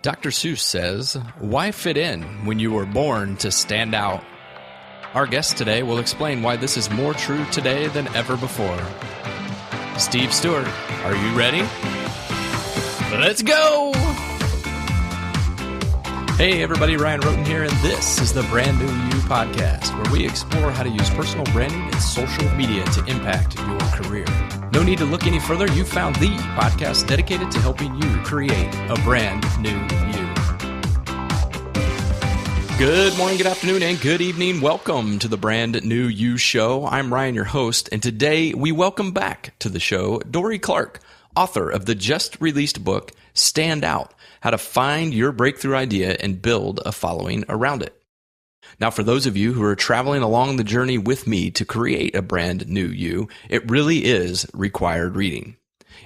Dr. Seuss says, "Why fit in when you were born to stand out?" Our guest today will explain why this is more true today than ever before. Steve Stewart, are you ready? Let's go! Hey everybody, Ryan Roten here, and this is the Brand New You podcast, where we explore how to use personal branding and social media to impact your career. No need to look any further. You found the podcast dedicated to helping you create a brand new you. Good morning, good afternoon, and good evening. Welcome to the Brand New You show. I'm Ryan, your host, and today we welcome back to the show Dorie Clark, author of the just-released book, Stand Out: How to Find Your Breakthrough Idea and Build a Following Around It. Now, for those of you who are traveling along the journey with me to create a brand new you, it really is required reading.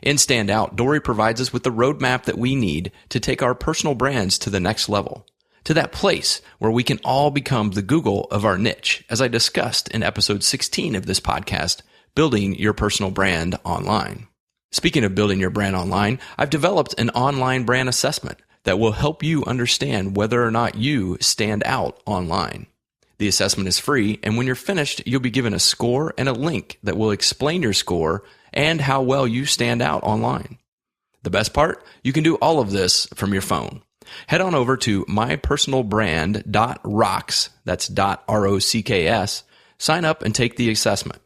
In Stand Out, Dorie provides us with the roadmap that we need to take our personal brands to the next level, to that place where we can all become the Google of our niche, as I discussed in episode 16 of this podcast, Building Your Personal Brand Online. Speaking of building your brand online, I've developed an online brand assessment that will help you understand whether or not you stand out online. The assessment is free, and when you're finished, you'll be given a score and a link that will explain your score and how well you stand out online. The best part? You can do all of this from your phone. Head on over to mypersonalbrand.rocks, that's .rocks, sign up and take the assessment.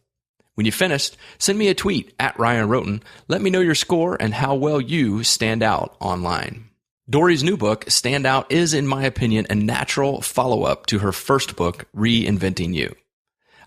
When you finished, send me a tweet at Ryan Roten. Let me know your score and how well you stand out online. Dorie's new book, Stand Out, is, in my opinion, a natural follow-up to her first book, Reinventing You.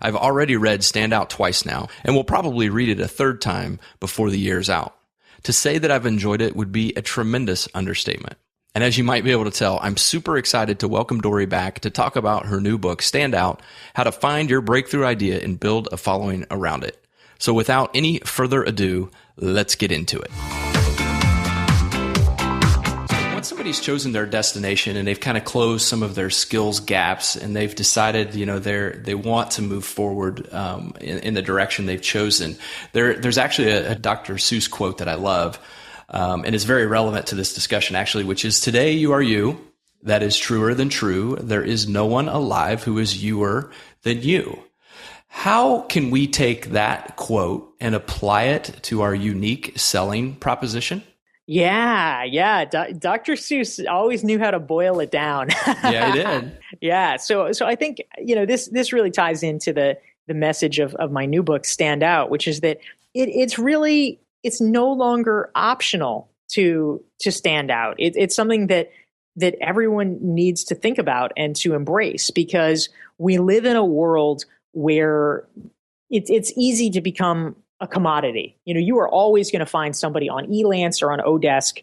I've already read Stand Out twice now, and will probably read it a third time before the year's out. To say that I've enjoyed it would be a tremendous understatement. And as you might be able to tell, I'm super excited to welcome Dorie back to talk about her new book, Stand Out: How to Find Your Breakthrough Idea and Build a Following Around It. So without any further ado, let's get into it. Once somebody's chosen their destination and they've kind of closed some of their skills gaps and they've decided, they want to move forward in the direction they've chosen, there's actually a Dr. Seuss quote that I love. And it's very relevant to this discussion, actually, which is, "Today you are you. That is truer than true. There is no one alive who is youer than you." How can we take that quote and apply it to our unique selling proposition? Yeah. Dr. Seuss always knew how to boil it down. Yeah, he did. Yeah. So I think, this really ties into the message of my new book, Stand Out, which is that it's no longer optional to stand out. It's something that everyone needs to think about and to embrace, because we live in a world where it's easy to become a commodity. You are always going to find somebody on Elance or on Odesk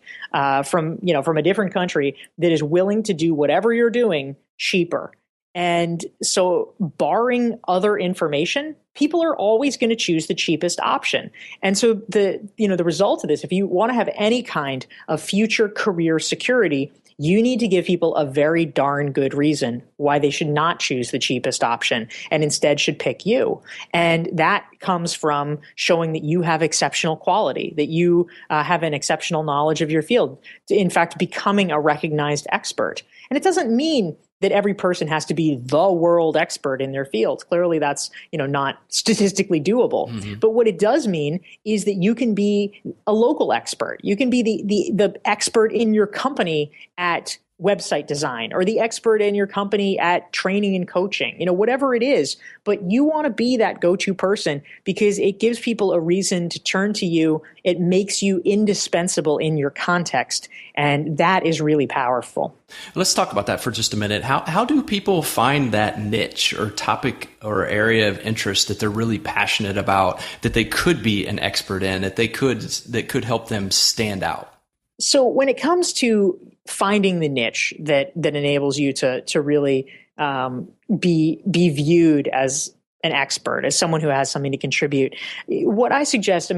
from a different country that is willing to do whatever you're doing cheaper. And so, barring other information, people are always going to choose the cheapest option. And so the result of this, if you want to have any kind of future career security, you need to give people a very darn good reason why they should not choose the cheapest option and instead should pick you. And that comes from showing that you have exceptional quality, that you have an exceptional knowledge of your field, in fact, becoming a recognized expert. And it doesn't mean that every person has to be the world expert in their field. Clearly, that's not statistically doable. Mm-hmm. But what it does mean is that you can be a local expert. You can be the expert in your company at website design, or the expert in your company at training and coaching, whatever it is. But you want to be that go-to person because it gives people a reason to turn to you. It makes you indispensable in your context. And that is really powerful. Let's talk about that for just a minute. How do people find that niche or topic or area of interest that they're really passionate about, that they could be an expert in, that could help them stand out? So when it comes to finding the niche that enables you to really be viewed as an expert, as someone who has something to contribute, what I suggest,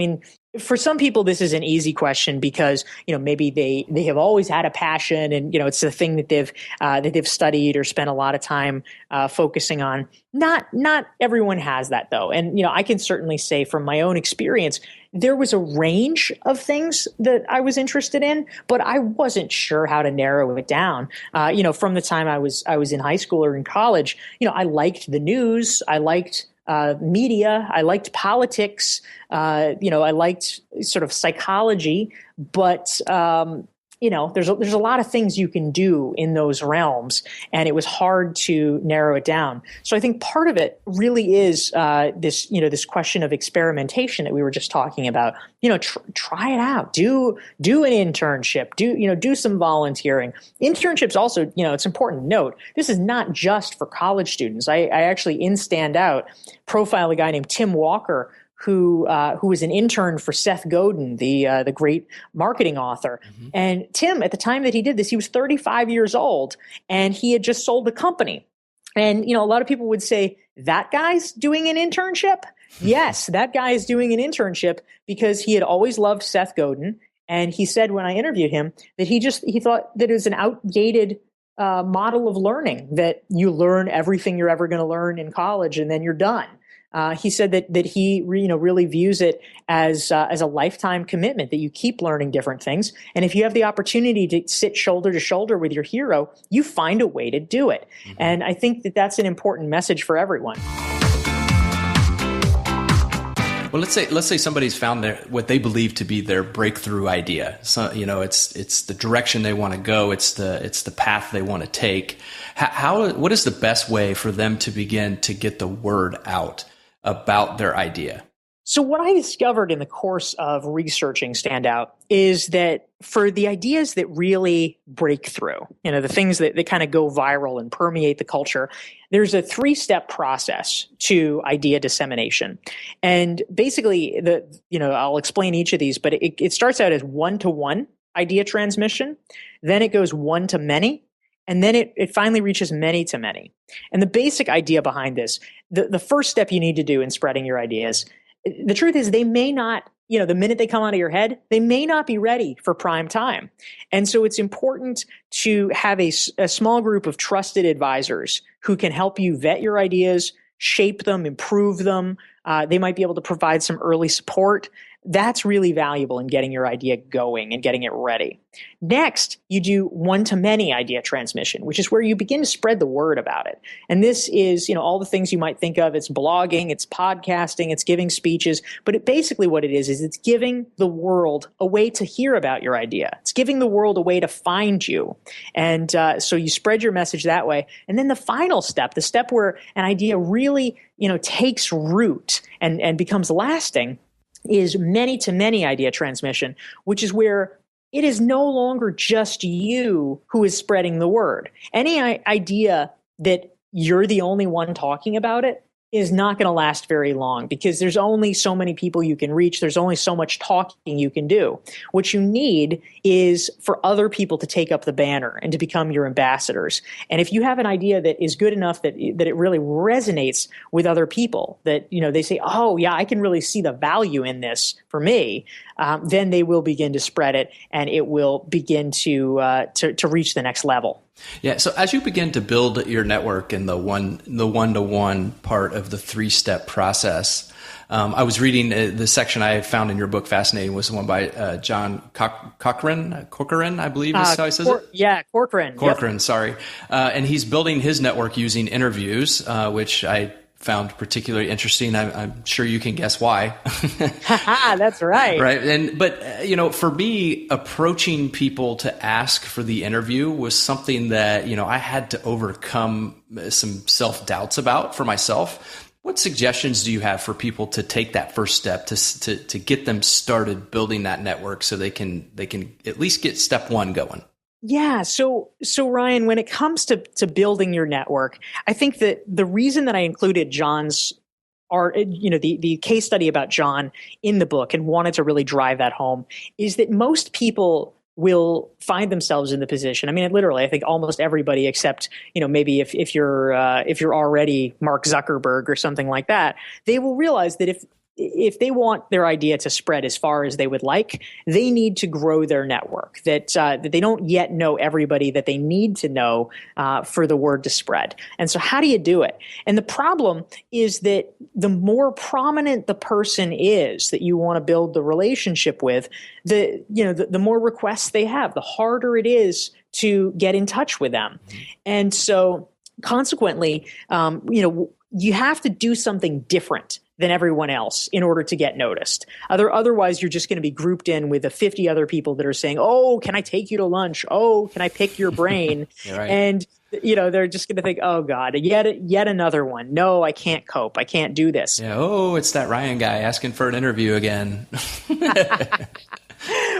For some people, this is an easy question because, maybe they have always had a passion and, it's the thing that they've studied or spent a lot of time focusing on. Not everyone has that, though. And, I can certainly say from my own experience, there was a range of things that I was interested in, but I wasn't sure how to narrow it down. From the time I was in high school or in college, I liked the news. I liked media. I liked politics. I liked sort of psychology, but there's a lot of things you can do in those realms, and it was hard to narrow it down. So I think part of it really is this question of experimentation that we were just talking about. Try it out. Do an internship. Do some volunteering. Internships also, it's important to note, this is not just for college students. I actually in Standout profile a guy named Tim Walker, who was an intern for Seth Godin, the great marketing author. Mm-hmm. And Tim, at the time that he did this, he was 35 years old, and he had just sold the company. And, a lot of people would say, that guy's doing an internship? Yes, that guy is doing an internship because he had always loved Seth Godin. And he said when I interviewed him that he thought that it was an outdated model of learning, that you learn everything you're ever going to learn in college and then you're done. He said that he really views it as a lifetime commitment, that you keep learning different things. And if you have the opportunity to sit shoulder to shoulder with your hero, you find a way to do it. Mm-hmm. And I think that that's an important message for everyone. Well, let's say somebody's found what they believe to be their breakthrough idea. So, it's the direction they want to go. It's the path they want to take. What is the best way for them to begin to get the word out about their idea? So what I discovered in the course of researching Standout is that for the ideas that really break through, the things that kind of go viral and permeate the culture, there's a 3-step process to idea dissemination. And basically, I'll explain each of these, but it starts out as one-to-one idea transmission. Then it goes one-to-many. And then it finally reaches many to many. And the basic idea behind this, the first step you need to do in spreading your ideas, the truth is they may not, the minute they come out of your head, they may not be ready for prime time. And so it's important to have a small group of trusted advisors who can help you vet your ideas, shape them, improve them. They might be able to provide some early support. That's really valuable in getting your idea going and getting it ready. Next, you do one-to-many idea transmission, which is where you begin to spread the word about it. And this is, all the things you might think of. It's blogging, it's podcasting, it's giving speeches. But basically what it is it's giving the world a way to hear about your idea. It's giving the world a way to find you. And so you spread your message that way. And then the final step, the step where an idea really, takes root and becomes lasting, is many-to-many idea transmission, which is where it is no longer just you who is spreading the word. Any idea that you're the only one talking about it is not going to last very long because there's only so many people you can reach. There's only so much talking you can do. What you need is for other people to take up the banner and to become your ambassadors. And if you have an idea that is good enough that it really resonates with other people, that they say, oh yeah, I can really see the value in this for me, then they will begin to spread it and it will begin to reach the next level. Yeah. So as you begin to build your network in the one-to-one part of the 3-step process, I was reading the section I found in your book fascinating was the one by John Corcoran, I believe is how he says it. Yeah, Corcoran. Corcoran, yep. Sorry. And he's building his network using interviews, which I found particularly interesting. I'm sure you can guess why. That's right. Right. But for me, approaching people to ask for the interview was something that, I had to overcome some self-doubts about for myself. What suggestions do you have for people to take that first step to get them started building that network so they can at least get step 1 going? Yeah. So Ryan, when it comes to building your network, I think that the reason that I included John's the case study about John in the book and wanted to really drive that home is that most people will find themselves in the position. I mean, literally, I think almost everybody except, maybe if you're already Mark Zuckerberg or something like that, they will realize that if they want their idea to spread as far as they would like, they need to grow their network, that they don't yet know everybody that they need to know for the word to spread. And so how do you do it? And the problem is that the more prominent the person is that you want to build the relationship with, the more requests they have, the harder it is to get in touch with them. And so consequently, you have to do something different than everyone else in order to get noticed. Otherwise, you're just going to be grouped in with the 50 other people that are saying, oh, can I take you to lunch? Oh, can I pick your brain? Right. And, they're just going to think, oh, God, yet another one. No, I can't cope. I can't do this. Yeah. Oh, it's that Ryan guy asking for an interview again.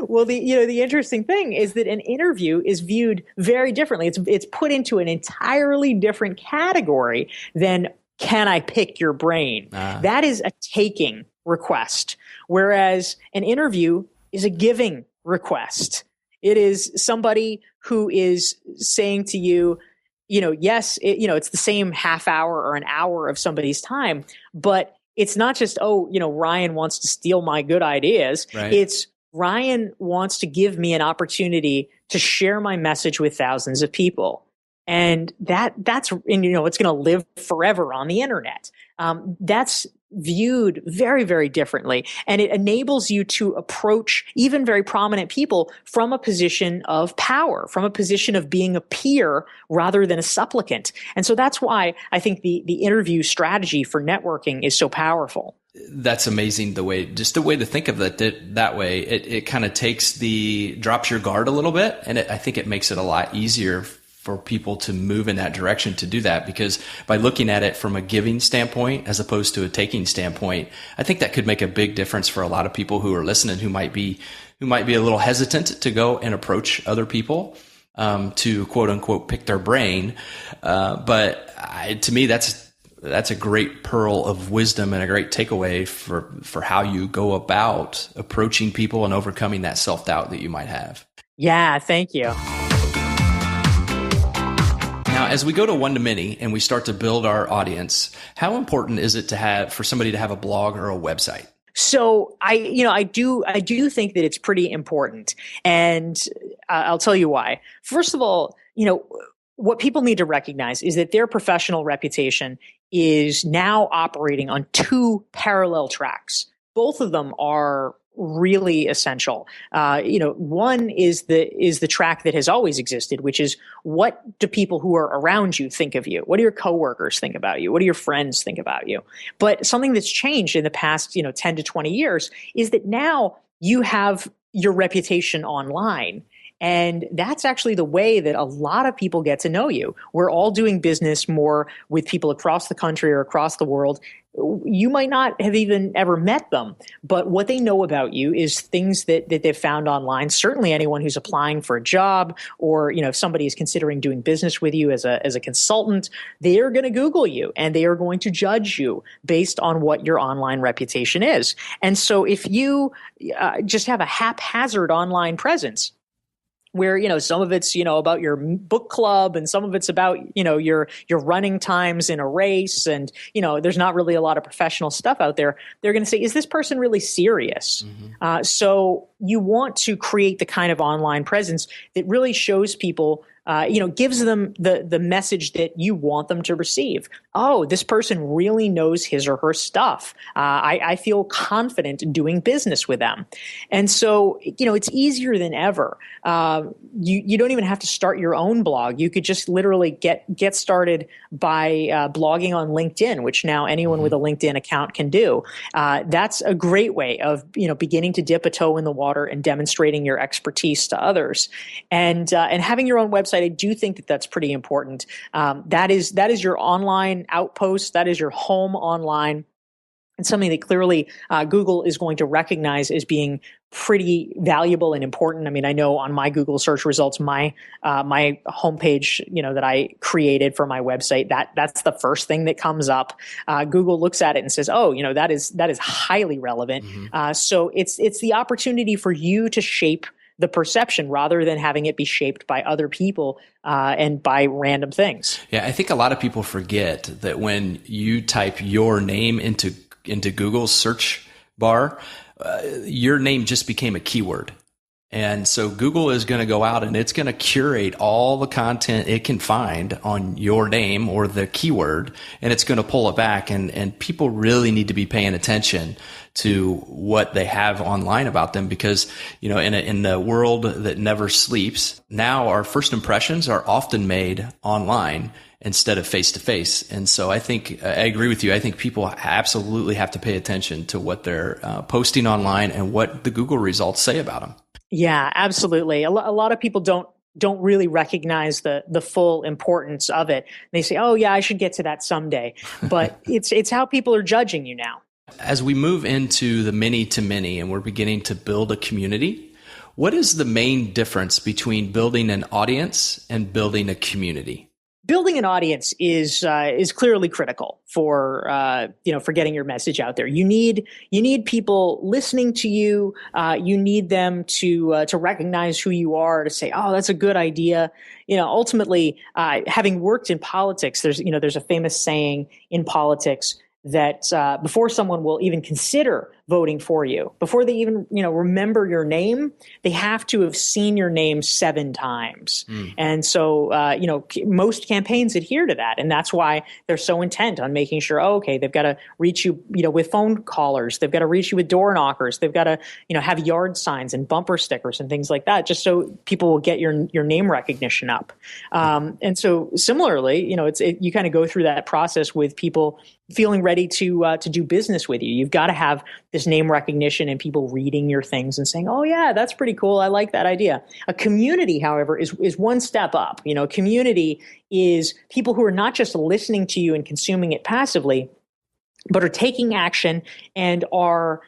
Well, the interesting thing is that an interview is viewed very differently. It's put into an entirely different category than can I pick your brain? That is a taking request, whereas an interview is a giving request. It is somebody who is saying to you, yes, it's the same half hour or an hour of somebody's time, but it's not just, Ryan wants to steal my good ideas. Right. It's Ryan wants to give me an opportunity to share my message with thousands of people. And it's going to live forever on the internet. That's viewed very, very differently. And it enables you to approach even very prominent people from a position of power, from a position of being a peer rather than a supplicant. And so that's why I think the interview strategy for networking is so powerful. That's amazing. The way to think of it that way, it kind of drops your guard a little bit. And I think it makes it a lot easier for people to move in that direction to do that, because by looking at it from a giving standpoint as opposed to a taking standpoint, I think that could make a big difference for a lot of people who are listening, who might be a little hesitant to go and approach other people, to quote unquote pick their brain. But to me, that's a great pearl of wisdom and a great takeaway for how you go about approaching people and overcoming that self-doubt that you might have. Yeah, thank you. Now, as we go to one-to-many and we start to build our audience, how important is it for somebody to have a blog or a website? So I do think that it's pretty important, and I'll tell you why. First of all, what people need to recognize is that their professional reputation is now operating on two parallel tracks. Both of them are really essential. One is the track that has always existed, which is, what do people who are around you think of you? What do your coworkers think about you? What do your friends think about you? But something that's changed in the past, 10 to 20 years is that now you have your reputation online. And that's actually the way that a lot of people get to know you. We're all doing business more with people across the country or across the world. You might not have even ever met them, but what they know about you is things that they've found online. Certainly anyone who's applying for a job, or, if somebody is considering doing business with you as a consultant, they are going to Google you and they are going to judge you based on what your online reputation is. And so if you just have a haphazard online presence, where, some of it's, about your book club, and some of it's about, your running times in a race, and, there's not really a lot of professional stuff out there, they're going to say, is this person really serious? Mm-hmm. So you want to create the kind of online presence that really shows people, gives them the message that you want them to receive. Oh, this person really knows his or her stuff. I feel confident doing business with them. And so, it's easier than ever. You don't even have to start your own blog. You could just literally get started by blogging on LinkedIn, which now anyone with a LinkedIn account can do. That's a great way of, beginning to dip a toe in the water and demonstrating your expertise to others. And having your own website, I do think that that's pretty important. That is your online outpost. That is your home online. And something that clearly Google is going to recognize as being pretty valuable and important. I mean, I know on my Google search results, my homepage, that I created for my website, that's the first thing that comes up. Google looks at it and says, oh, that is highly relevant. Mm-hmm. So it's the opportunity for you to shape the perception rather than having it be shaped by other people and by random things. Yeah, I think a lot of people forget that when you type your name into into Google's search bar, your name just became a keyword. And so Google is going to go out and it's going to curate all the content it can find on your name or the keyword, and it's going to pull it back. And people really need to be paying attention to what they have online about them, because, in the world that never sleeps, now our first impressions are often made online instead of face to face. And so I think I agree with you. I think people absolutely have to pay attention to what they're posting online and what the Google results say about them. Yeah, absolutely. A lot of people don't really recognize the full importance of it. They say, "Oh yeah, I should get to that someday." But it's how people are judging you now. As we move into the many to many and we're beginning to build a community, what is the main difference between building an audience and building a community? Building an audience is clearly critical for getting your message out there. You need people listening to you. You need them to recognize who you are, to say, "Oh, that's a good idea." Ultimately, having worked in politics, there's a famous saying in politics that before someone will even consider voting for you, before they even remember your name, they have to have seen your name 7 times. And so most campaigns adhere to that, and that's why they're so intent on making sure, okay, they've got to reach you with phone callers, they've got to reach you with door knockers, they've got to have yard signs and bumper stickers and things like that, just so people will get your name recognition up. And so similarly, you kind of go through that process with people feeling ready to do business with you. You've got to have this name recognition and people reading your things and saying, "Oh yeah, that's pretty cool. I like that idea." A community, however, is one step up. Community is people who are not just listening to you and consuming it passively, but are taking action and are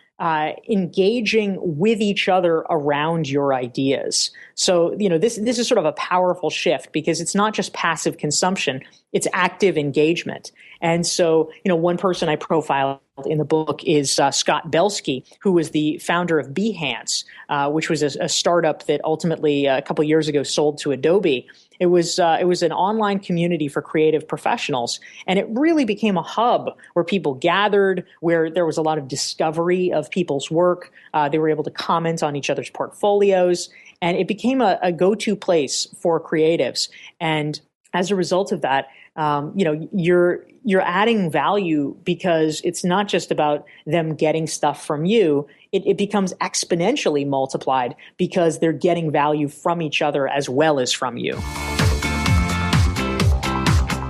engaging with each other around your ideas. So, this is sort of a powerful shift, because it's not just passive consumption, it's active engagement. And so, one person I profiled in the book is Scott Belsky, who was the founder of Behance, which was a startup that ultimately a couple of years ago sold to Adobe. It was an online community for creative professionals, and it really became a hub where people gathered, where there was a lot of discovery of people's work. They were able to comment on each other's portfolios, and it became a go-to place for creatives. And as a result of that, you're adding value, because it's not just about them getting stuff from you. It becomes exponentially multiplied because they're getting value from each other as well as from you.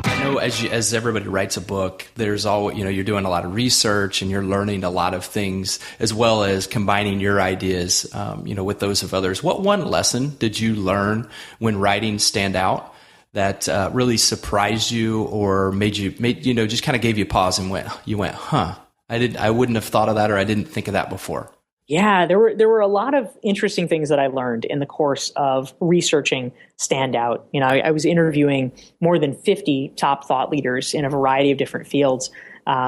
I know as everybody writes a book, there's always, you're doing a lot of research and you're learning a lot of things, as well as combining your ideas, with those of others. What one lesson did you learn when writing stand out that really surprised you, or made just kind of gave you a pause and went, "Huh, I wouldn't have thought of that, or I didn't think of that before"? Yeah, there were a lot of interesting things that I learned in the course of researching Standout. I was interviewing more than 50 top thought leaders in a variety of different fields.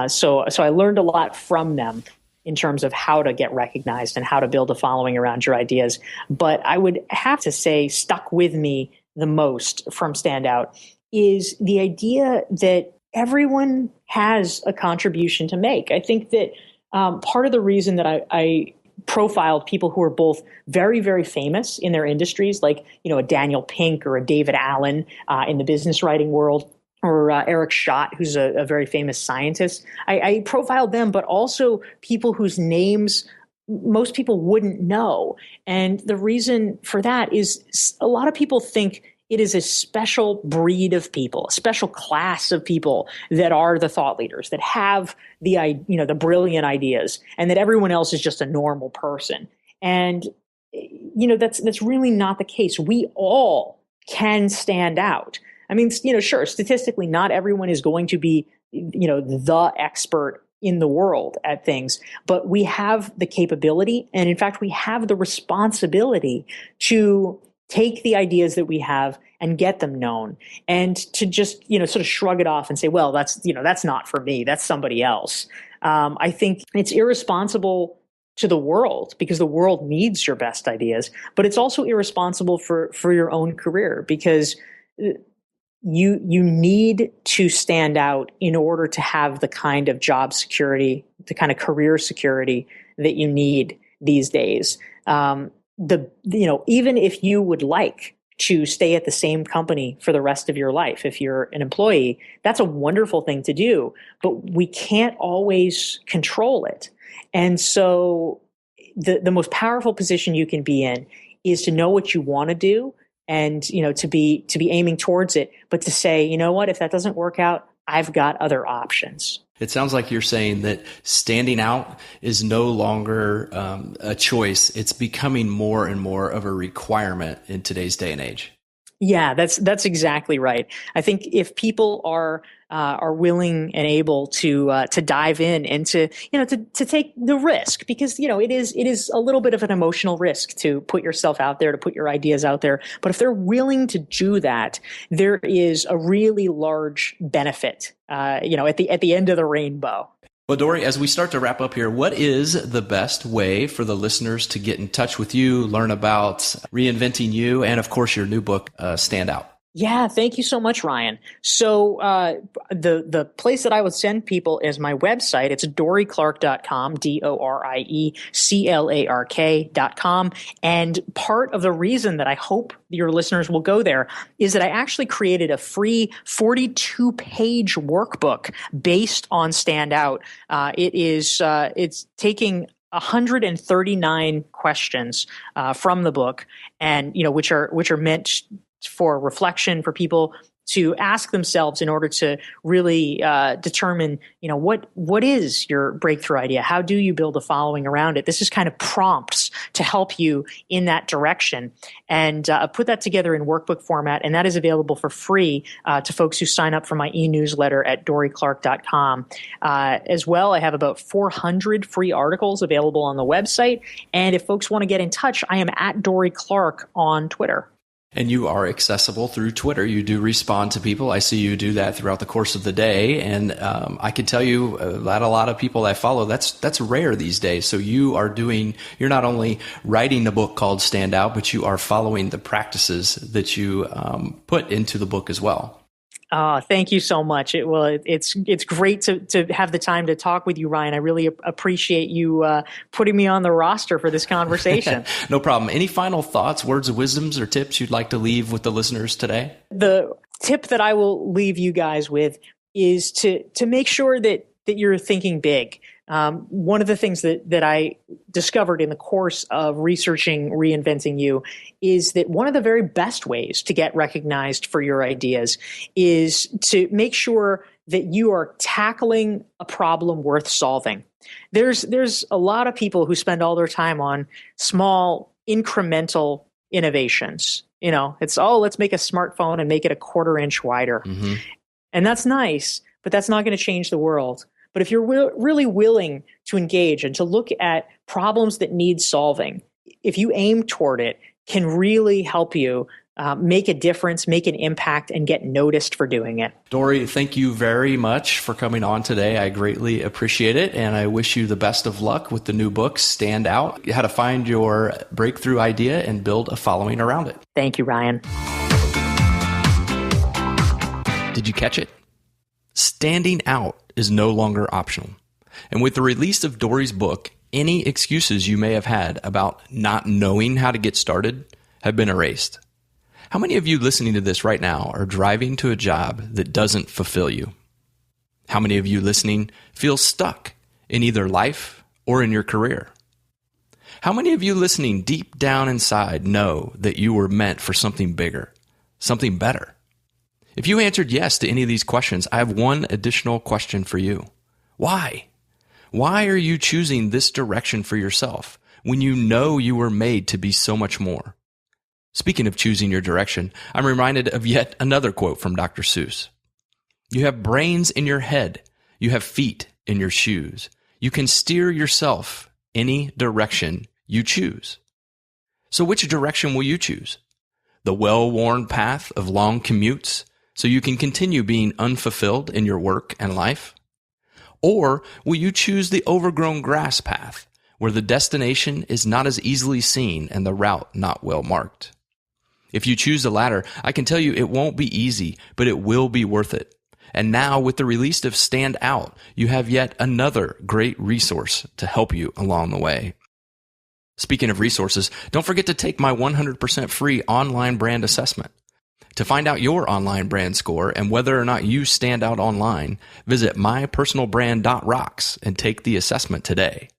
So I learned a lot from them in terms of how to get recognized and how to build a following around your ideas. But I would have to say, stuck with me the most from Standout is the idea that everyone has a contribution to make. I think that part of the reason that I profiled people who are both very, very famous in their industries, like a Daniel Pink or a David Allen in the business writing world, or Eric Schott, who's a very famous scientist. I profiled them, but also people whose names most people wouldn't know. And the reason for that is a lot of people think it is a special breed of people, a special class of people that are the thought leaders, that have the brilliant ideas, and that everyone else is just a normal person. And that's really not the case. We all can stand out. I mean, sure, statistically, not everyone is going to be the expert in the world at things, but we have the capability, and in fact, we have the responsibility to take the ideas that we have and get them known, and to just, sort of shrug it off and say, well, that's not for me, that's somebody else. I think it's irresponsible to the world, because the world needs your best ideas, but it's also irresponsible for your own career, because you need to stand out in order to have the kind of job security, the kind of career security that you need these days. Even if you would like to stay at the same company for the rest of your life, if you're an employee, that's a wonderful thing to do, but we can't always control it. And so the most powerful position you can be in is to know what you want to do, and to be aiming towards it, but to say, you know what, if that doesn't work out, I've got other options. It sounds like you're saying that standing out is no longer a choice. It's becoming more and more of a requirement in today's day and age. Yeah, that's exactly right. I think if people are willing and able to dive in and to take the risk, because it is a little bit of an emotional risk to put yourself out there, to put your ideas out there. But if they're willing to do that, there is a really large benefit, at the end of the rainbow. Well, Dorie, as we start to wrap up here, what is the best way for the listeners to get in touch with you, learn about reinventing you, and of course your new book, Stand Out? Yeah, thank you so much, Ryan. So the place that I would send people is my website. It's DorieClark.com, DorieClark.com. And part of the reason that I hope your listeners will go there is that I actually created a free 42-page workbook based on Stand Out. It's taking 139 questions from the book, and which are meant for reflection, for people to ask themselves in order to really determine, what is your breakthrough idea? How do you build a following around it? This is kind of prompts to help you in that direction. And put that together in workbook format, and that is available for free to folks who sign up for my e-newsletter at DorieClark.com. As well, I have about 400 free articles available on the website. And if folks want to get in touch, I am at Dorie Clark on Twitter. And you are accessible through Twitter. You do respond to people. I see you do that throughout the course of the day. And I can tell you that a lot of people I follow, that's rare these days. So you're not only writing a book called Stand Out, but you are following the practices that you put into the book as well. Thank you so much. It's great to have the time to talk with you, Ryan. I really appreciate you putting me on the roster for this conversation. No problem. Any final thoughts, words of wisdoms, or tips you'd like to leave with the listeners today? The tip that I will leave you guys with is to make sure that you're thinking big. One of the things that I discovered in the course of researching Reinventing You is that one of the very best ways to get recognized for your ideas is to make sure that you are tackling a problem worth solving. There's a lot of people who spend all their time on small incremental innovations. Let's make a smartphone and make it a 1/4 inch wider. Mm-hmm. And that's nice, but that's not going to change the world. But if you're really willing to engage and to look at problems that need solving, if you aim toward it, can really help you make a difference, make an impact, and get noticed for doing it. Dorie, thank you very much for coming on today. I greatly appreciate it, and I wish you the best of luck with the new book, Stand Out, how to find your breakthrough idea and build a following around it. Thank you, Ryan. Did you catch it? Standing out is no longer optional. And with the release of Dorie's book, any excuses you may have had about not knowing how to get started have been erased. How many of you listening to this right now are driving to a job that doesn't fulfill you? How many of you listening feel stuck in either life or in your career? How many of you listening deep down inside know that you were meant for something bigger, something better? If you answered yes to any of these questions, I have one additional question for you. Why? Why are you choosing this direction for yourself when you know you were made to be so much more? Speaking of choosing your direction, I'm reminded of yet another quote from Dr. Seuss. You have brains in your head. You have feet in your shoes. You can steer yourself any direction you choose. So which direction will you choose? The well-worn path of long commutes, so you can continue being unfulfilled in your work and life? Or will you choose the overgrown grass path, where the destination is not as easily seen and the route not well marked? If you choose the latter, I can tell you it won't be easy, but it will be worth it. And now with the release of Stand Out, you have yet another great resource to help you along the way. Speaking of resources, don't forget to take my 100% free online brand assessment. To find out your online brand score and whether or not you stand out online, visit mypersonalbrand.rocks and take the assessment today.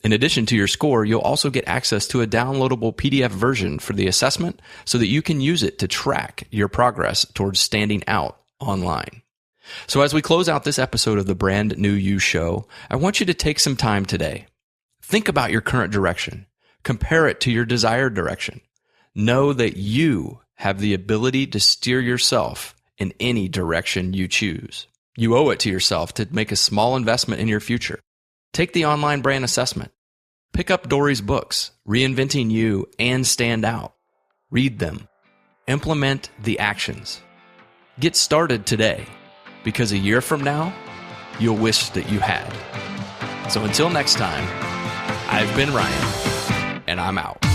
In addition to your score, you'll also get access to a downloadable PDF version for the assessment so that you can use it to track your progress towards standing out online. So as we close out this episode of the Brand New You Show, I want you to take some time today. Think about your current direction. Compare it to your desired direction. Know that you have the ability to steer yourself in any direction you choose. You owe it to yourself to make a small investment in your future. Take the online brand assessment. Pick up Dorie's books, Reinventing You and Stand Out. Read them. Implement the actions. Get started today, because a year from now, you'll wish that you had. So until next time, I've been Ryan, and I'm out.